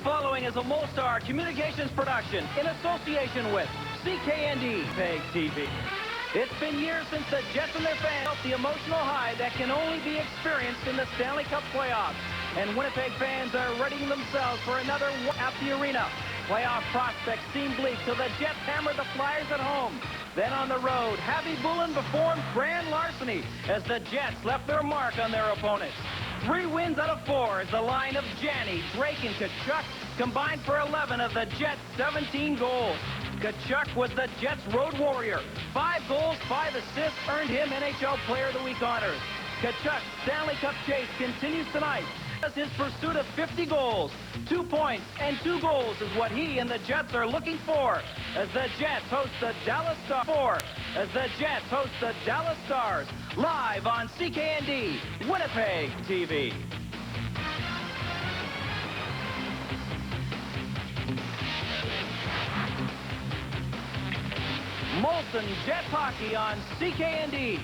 following is a Molstar Communications production in association with CKND Winnipeg TV. It's been years since the Jets and their fans felt the emotional high that can only be experienced in the Stanley Cup playoffs. And Winnipeg fans are readying themselves for another one at the arena. Playoff prospects seem bleak till the Jets hammered the Flyers at home. Then on the road, Happy Bullen performed grand larceny as the Jets left their mark on their opponents. 3 wins out of 4 is the line of Janney, Drake, and Tkachuk combined for 11 of the Jets' 17 goals. Tkachuk was the Jets' road warrior. 5 goals, 5 assists earned him NHL Player of the Week honors. Tkachuk's Stanley Cup chase continues tonight as his pursuit of 50 goals. 2 points and 2 goals is what he and the Jets are looking for as the Jets host the Dallas Stars live on CKND Winnipeg TV. Molson Jets Hockey on CKND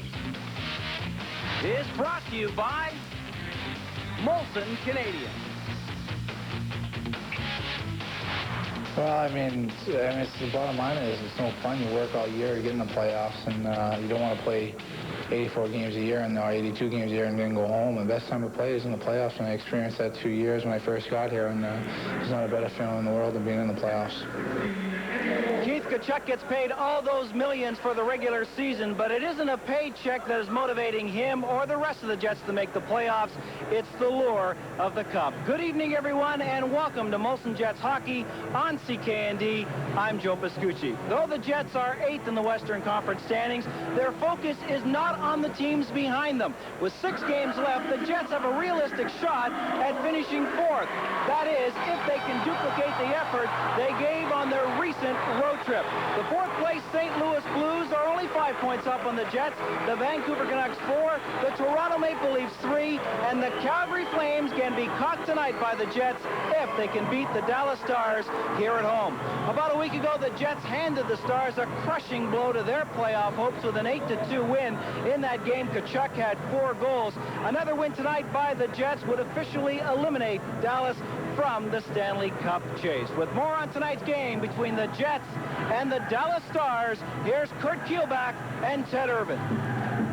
is brought to you by Molson Canadian. Well, I mean, it's the bottom line is it's no fun. You work all year, you get in the playoffs, and you don't want to play 84 games a year and 82 games a year and then go home. And the best time to play is in the playoffs, and I experienced that 2 years when I first got here, and there's not a better feeling in the world than being in the playoffs. Keith Tkachuk gets paid all those millions for the regular season, but it isn't a paycheck that is motivating him or the rest of the Jets to make the playoffs. It's the lure of the Cup. Good evening, everyone, and welcome to Molson Jets Hockey on CKND. I'm Joe Pascucci. Though the Jets are 8th in the Western Conference standings, their focus is not on the teams behind them. With 6 games left, the Jets have a realistic shot at finishing 4th. That is, if they can duplicate the effort they gave on their recent road trip. The 4th place St. Louis Blues are only 5 points up on the Jets, the Vancouver Canucks 4, the Toronto Maple Leafs 3, and the Calgary Flames can be caught tonight by the Jets if they can beat the Dallas Stars here at home. About a week ago, the Jets handed the Stars a crushing blow to their playoff hopes with an 8-2 win. In that game, Tkachuk had 4 goals. Another win tonight by the Jets would officially eliminate Dallas from the Stanley Cup chase. With more on tonight's game between the Jets and the Dallas Stars, here's Curt Keilback and Ted Irvine.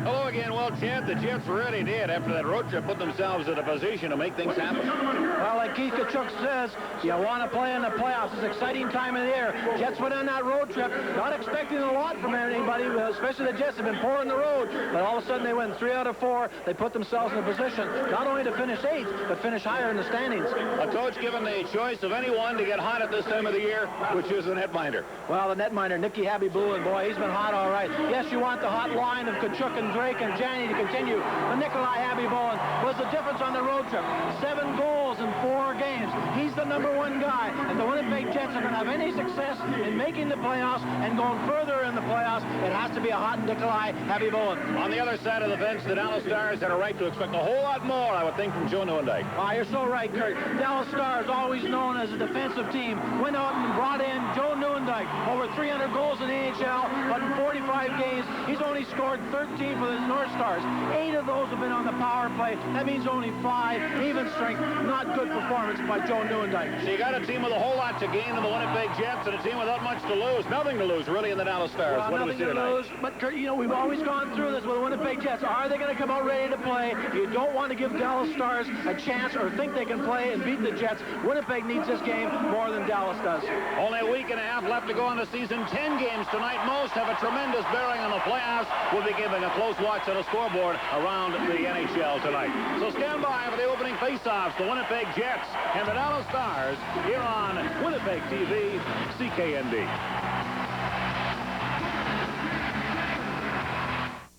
Hello again. Well, Chad, the Jets really did, after that road trip, put themselves in a position to make things happen. Well, like Keith Tkachuk says, you want to play in the playoffs. It's an exciting time of the year. Jets went on that road trip, not expecting a lot from anybody, especially the Jets have been poor on the road. But all of a sudden, they win 3 out of 4. They put themselves in a position not only to finish 8th, but finish higher in the standings. A coach given the choice of anyone to get hot at this time of the year, which is the netminder. Well, the netminder, Happy Bullen, boy, he's been hot all right. Yes, you want the hot line of Tkachuk and Drake and Janney to continue. But Nikolai Happy Bullen was the difference on the road trip. 7 goals in 4 games. He's the #1 guy. And the Winnipeg Jets are going to have any success in making the playoffs and going further in the playoffs, it has to be a hot Nikolai Happy Bullen. On the other side of the fence, the Dallas Stars had a right to expect a whole lot more, I would think, from Joe Nieuwendyk. You're so right, Curt. Dallas Stars, always known as a defensive team, went out and brought in Joe Nieuwendyk. Over 300 goals in the NHL, but in 45 games, he's only scored 13 for the North Stars. 8 of those have been on the power play. That means only 5. Even strength. Not good performance by Joe Nieuwendyk. So you got a team with a whole lot to gain in the Winnipeg Jets and a team without much to lose. Nothing to lose, really, in the Dallas Stars. Well, what do we see tonight? Lose, but, Curt, you know, we've always gone through this with the Winnipeg Jets. Are they going to come out ready to play? You don't want to give Dallas Stars a chance or think they can play and beat the Jets. Winnipeg needs this game more than Dallas does. Only a week and a half left to go in the season. 10 games tonight. Most have a tremendous bearing on the playoffs. We'll be giving a close watch on the scoreboard around the NHL tonight. So stand by for the opening face-offs, the Winnipeg Jets and the Dallas Stars here on Winnipeg TV, CKND.